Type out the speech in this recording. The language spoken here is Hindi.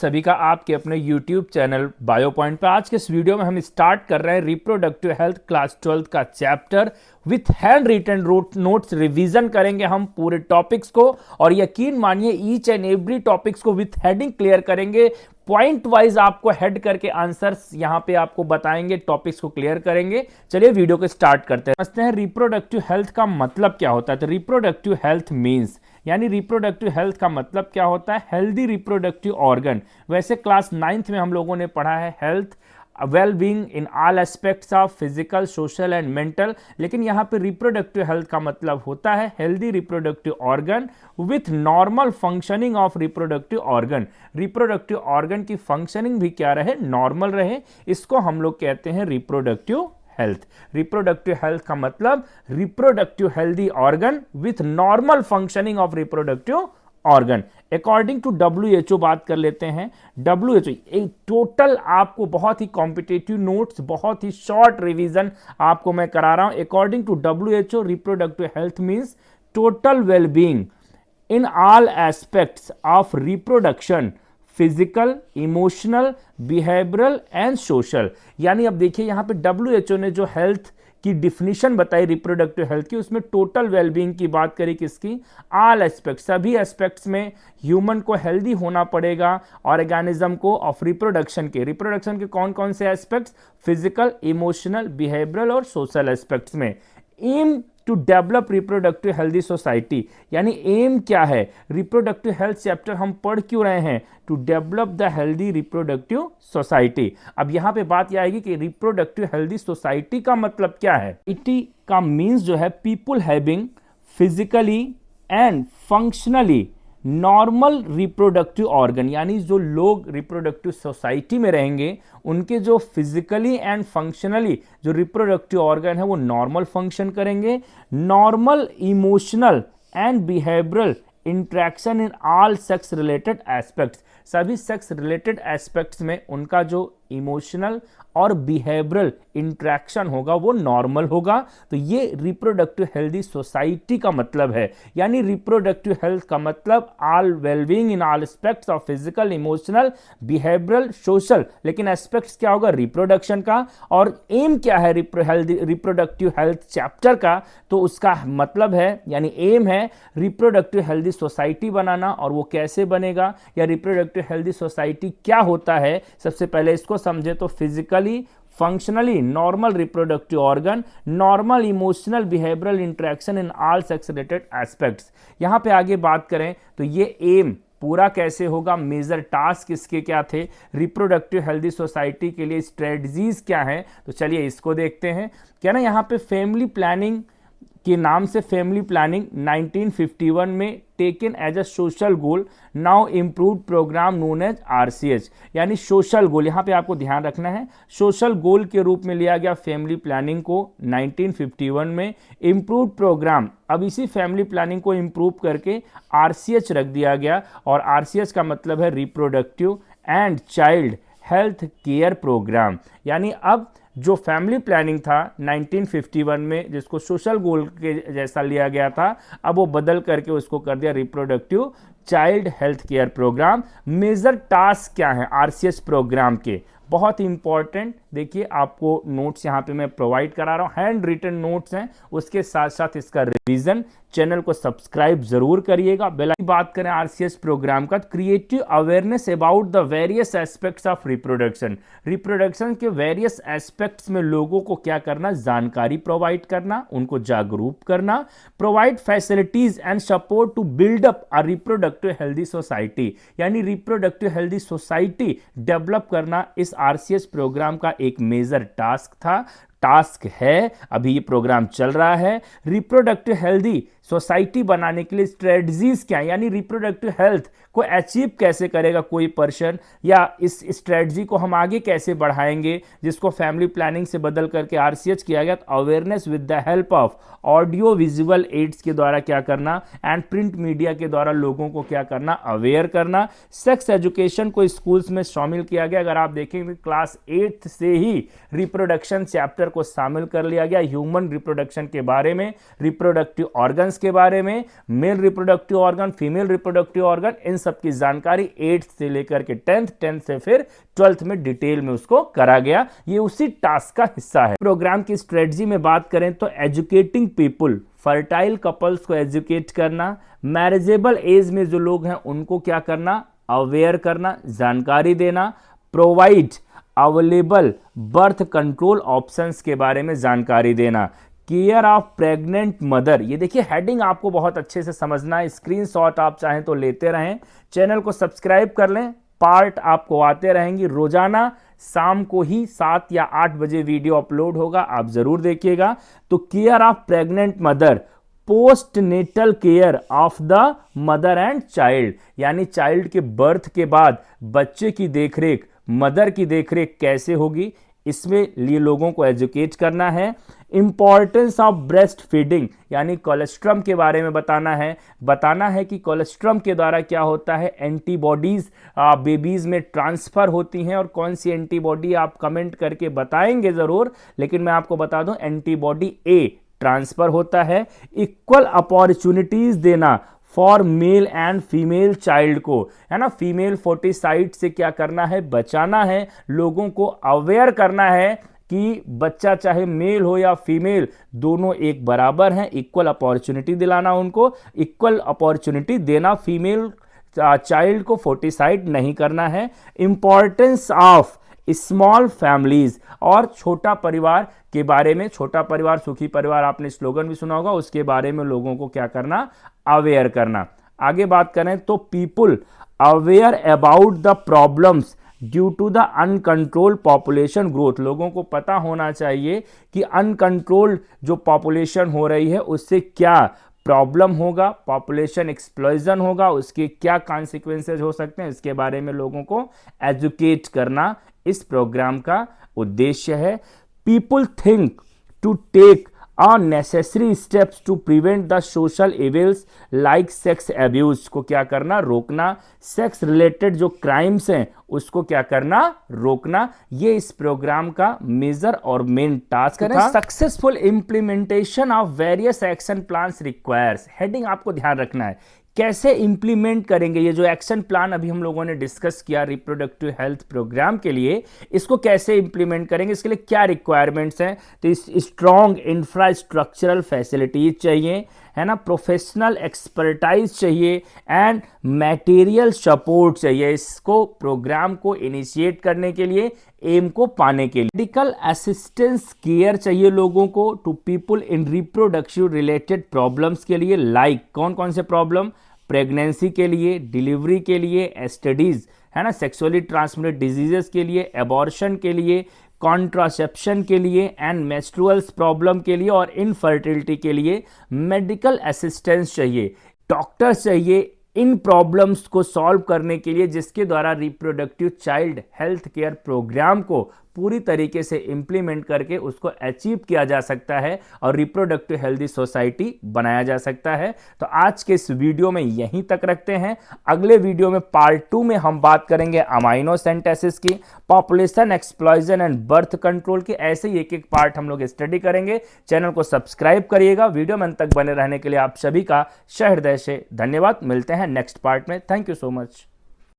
सभी का आपके अपने YouTube चैनल बायो पॉइंट पे। आज के इस वीडियो में हम स्टार्ट कर रहे हैं रिप्रोडक्टिव हेल्थ क्लास 12 का chapter with hand written notes. Revision करेंगे हम पूरे टॉपिक्स को और यकीन मानिए ईच एंड एवरी टॉपिक्स को विथ हेडिंग क्लियर करेंगे। पॉइंट वाइज आपको हेड करके आंसर्स यहां पे आपको बताएंगे, टॉपिक्स को क्लियर करेंगे। चलिए वीडियो को स्टार्ट करते हैं। समझते हैं रिप्रोडक्टिव हेल्थ का मतलब क्या होता है। तो रिप्रोडक्टिव हेल्थ मींस यानी रिप्रोडक्टिव हेल्थ का मतलब क्या होता है, हेल्दी रिप्रोडक्टिव ऑर्गन। वैसे क्लास 9th में हम लोगों ने पढ़ा है health well being in all aspects of physical, social and mental, लेकिन यहाँ पे रिप्रोडक्टिव हेल्थ का मतलब होता है healthy reproductive organ with normal functioning of reproductive organ. Reproductive organ की फंक्शनिंग भी क्या रहे, नॉर्मल रहे, इसको हम लोग कहते हैं रिप्रोडक्टिव हेल्थ। रिप्रोडक्टिव हेल्थ का मतलब reproductive healthy organ with normal functioning of reproductive organ. According to WHO बात कर लेते हैं। WHO एक टोटल आपको बहुत ही कॉम्पिटेटिव नोट्स, बहुत ही शॉर्ट रिवीजन आपको मैं करा रहा हूं। According to WHO reproductive health means total wellbeing in all aspects of reproduction, physical, emotional, behavioural and social. यानी अब देखिए यहां पे WHO ने जो हेल्थ की डिफिनीशन बताई रिप्रोडक्टिव हेल्थ की, उसमें टोटल वेलबींग की बात करी, किसकी, ऑल एस्पेक्ट, सभी एस्पेक्ट्स में ह्यूमन को हेल्दी होना पड़ेगा ऑर्गेनिज्म को ऑफ रिप्रोडक्शन के कौन कौन से एस्पेक्ट्स, फिजिकल, इमोशनल, बिहेवियरल और सोशल एस्पेक्ट्स में। Aim to develop reproductive healthy society, यानी एम क्या है, रिप्रोडक्टिव हेल्थ चैप्टर हम पढ़ क्यों रहे हैं, to develop the healthy reproductive society. अब यहां पे बात यह आएगी कि रिप्रोडक्टिव हेल्दी सोसाइटी का मतलब क्या है। इटी का मीन्स जो है people having physically and functionally normal reproductive organ, यानी जो लोग रिप्रोडक्टिव सोसाइटी में रहेंगे उनके जो फिजिकली एंड फंक्शनली जो रिप्रोडक्टिव ऑर्गन है वो नॉर्मल फंक्शन करेंगे। Normal emotional and behavioural interaction in all sex related aspects, सभी सेक्स रिलेटेड एस्पेक्ट्स में उनका जो इमोशनल और बिहेवियरल इंट्रैक्शन होगा वो नॉर्मल होगा। तो ये रिप्रोडक्टिव हेल्दी सोसाइटी का मतलब है। यानी रिप्रोडक्टिव हेल्थ का मतलब all wellbeing in all aspects of physical, emotional, behavioural, social, लेकिन एस्पेक्ट्स क्या होगा, रिप्रोडक्शन का। और एम क्या है रिप्रोडक्टिव हेल्थ चैप्टर का, तो उसका मतलब है यानी एम है रिप्रोडक्टिव हेल्दी सोसाइटी बनाना। और वो कैसे बनेगा या रिप्रोडक्टिव हेल्दी सोसाइटी क्या होता है, सबसे पहले इसको समझे तो physically, functionally normal reproductive organ, normal emotional behavioural interaction in all sex related aspects. यहां पे आगे बात करें तो ये एम पूरा कैसे होगा, मेजर टास्क इसके क्या थे, रिप्रोडक्टिव हेल्दी सोसाइटी के लिए स्ट्रेटजीज क्या हैं, तो चलिए इसको देखते हैं। क्या ना यहाँ पे फैमिली प्लानिंग के नाम से फैमिली प्लानिंग 1951 में taken as a social goal, now improved programme known as RCH, यानी सोशल गोल, यहाँ पे आपको ध्यान रखना है, सोशल गोल के रूप में लिया गया फैमिली प्लानिंग को 1951 में। इम्प्रूव्ड प्रोग्राम, अब इसी फैमिली प्लानिंग को इम्प्रूव करके RCH रख दिया गया। और RCH का मतलब है reproductive and child health care programme. यानी अब जो फैमिली प्लानिंग था 1951 में, जिसको सोशल गोल के जैसा लिया गया था, अब वो बदल करके उसको कर दिया reproductive child health care programme. Major task क्या है RCH प्रोग्राम के, बहुत ही इंपॉर्टेंट। देखिए आपको नोट्स यहाँ पे मैं प्रोवाइड करा रहा हूँ, हैंड रिटन नोट्स हैं, उसके साथ साथ इसका रिवीजन। चैनल को सब्सक्राइब जरूर करिएगा। बेल की बात करें RCH प्रोग्राम का, creative awareness about the various aspects of reproduction. Reproduction के वेरियस एस्पेक्ट्स में लोगों को क्या करना, जानकारी प्रोवाइड करना, उनको जागरूक करना। Provide facilities and support to build up a reproductive healthy society, यानी रिप्रोडक्टिव हेल्दी सोसाइटी डेवलप करना इस RCH प्रोग्राम का एक मेजर टास्क है। अभी ये प्रोग्राम चल रहा है। रिप्रोडक्टिव हेल्दी सोसाइटी बनाने के लिए स्ट्रेटजीज क्या है, यानी रिप्रोडक्टिव हेल्थ को अचीव कैसे करेगा कोई पर्सन, या इस स्ट्रेटजी को हम आगे कैसे बढ़ाएंगे, जिसको फैमिली प्लानिंग से बदल करके RCH किया गया। तो awareness with the help of audio visual aids के द्वारा क्या करना, एंड प्रिंट मीडिया के द्वारा लोगों को क्या करना, अवेयर करना। सेक्स एजुकेशन को स्कूल्स में शामिल किया गया। अगर आप देखेंगे क्लास 8th से ही रिप्रोडक्शन चैप्टर को शामिल कर लिया गया, ह्यूमन रिप्रोडक्शन के बारे में, रिप्रोडक्टिव ऑर्गन्स के बारे में, male reproductive organ, female reproductive organ, इन सब की जानकारी 8th से लेकर के 10th से फिर 12th में डिटेल में उसको करा गया। ये उसी टास्क का हिस्सा है। प्रोग्राम की स्ट्रेटजी में बात करें तो एजुकेटिंग पीपुल, फर्टाइल कपल्स को एजुकेट करना, मैरिजेबल एज में जो लोग हैं उनको क्या करना, अवेयर करना, जानकारी देना, provide available birth control options के बारे में जानकारी देना, केयर ऑफ प्रेग्नेंट मदर। ये देखिए हेडिंग आपको बहुत अच्छे से समझना है, स्क्रीनशॉट आप चाहें तो लेते रहें, चैनल को सब्सक्राइब कर लें, पार्ट आपको आते रहेंगी। रोजाना शाम को ही 7 या 8 बजे वीडियो अपलोड होगा, आप जरूर देखिएगा। तो care of pregnant mother, post natal care of the mother and child, यानी चाइल्ड के बर्थ के बाद बच्चे की देखरेख, मदर की देखरेख कैसे होगी, इसमें लिए लोगों को एजुकेट करना है। इंपॉर्टेंस ऑफ ब्रेस्ट फीडिंग, यानी कोलेस्ट्रम के बारे में बताना है कि कोलेस्ट्रम के द्वारा क्या होता है, एंटीबॉडीज बेबीज में ट्रांसफर होती हैं, और कौन सी एंटीबॉडी आप कमेंट करके बताएंगे जरूर, लेकिन मैं आपको बता दूं एंटीबॉडी ए ट्रांसफर होता है। इक्वल अपॉर्चुनिटीज देना for male and female child को, है ना, फीमेल फोर्टिसाइड से क्या करना है, बचाना है, लोगों को अवेयर करना है कि बच्चा चाहे मेल हो या फीमेल दोनों एक बराबर हैं, इक्वल अपॉर्चुनिटी दिलाना उनको, इक्वल अपॉर्चुनिटी देना, फीमेल चाइल्ड को फोर्टिसाइड नहीं करना है। इंपॉर्टेंस ऑफ स्मॉल फैमिलीज, और छोटा परिवार के बारे में, छोटा परिवार सुखी परिवार आपने स्लोगन भी सुना होगा, उसके बारे में लोगों को क्या करना, अवेयर करना। आगे बात करें तो people aware about the problems due to the uncontrolled population growth, लोगों को पता होना चाहिए कि अनकंट्रोल्ड जो पॉपुलेशन हो रही है उससे क्या प्रॉब्लम होगा, पॉपुलेशन एक्सप्लोजन होगा, उसके क्या कॉन्सिक्वेंसेज हो सकते हैं, इसके बारे में लोगों को एजुकेट करना इस प्रोग्राम का उद्देश्य है। People think to take necessary steps to prevent the social evils like sex abuse, को क्या करना, रोकना, सेक्स रिलेटेड जो क्राइम्स हैं उसको क्या करना, रोकना। ये इस प्रोग्राम का मेजर और मेन टास्क था। Successful implementation of various action plans requires, heading आपको ध्यान रखना है, कैसे इंप्लीमेंट करेंगे ये जो एक्शन प्लान अभी हम लोगों ने डिस्कस किया रिप्रोडक्टिव हेल्थ प्रोग्राम के लिए, इसको कैसे इंप्लीमेंट करेंगे, इसके लिए क्या रिक्वायरमेंट्स हैं। तो इस स्ट्रॉन्ग इंफ्रास्ट्रक्चरल फैसिलिटीज चाहिए, है ना, प्रोफेशनल एक्सपर्टाइज चाहिए एंड मटेरियल सपोर्ट चाहिए इसको प्रोग्राम को इनिशिएट करने के लिए, एम को पाने के लिए। मेडिकल असिस्टेंस केयर चाहिए लोगों को to people in reproductive related problems के लिए, लाइक कौन कौन से प्रॉब्लम, प्रेगनेंसी के लिए, डिलीवरी के लिए, एसटीडीज, है ना, सेक्सुअली ट्रांसमिटेड डिजीजेस के लिए, एबॉर्शन के लिए, कॉन्ट्रासेप्शन के लिए एंड मेंस्ट्रुअल्स प्रॉब्लम के लिए और इनफर्टिलिटी के लिए मेडिकल असिस्टेंस चाहिए, डॉक्टर्स चाहिए इन प्रॉब्लम्स को सॉल्व करने के लिए, जिसके द्वारा reproductive child health care programme को पूरी तरीके से इंप्लीमेंट करके उसको अचीव किया जा सकता है और रिप्रोडक्टिव हेल्दी सोसाइटी बनाया जा सकता है। तो आज के इस वीडियो में यहीं तक रखते हैं। अगले वीडियो में पार्ट 2 में हम बात करेंगे अमाइनो सेंटेसिस की, पॉपुलेशन एक्सप्लॉजन एंड बर्थ कंट्रोल की, ऐसे ही एक एक पार्ट हम लोग स्टडी करेंगे। चैनल को सब्सक्राइब करिएगा। वीडियो में अंत तक बने रहने के लिए आप सभी का सहृदय से धन्यवाद। मिलते हैं नेक्स्ट पार्ट में। Thank you so much.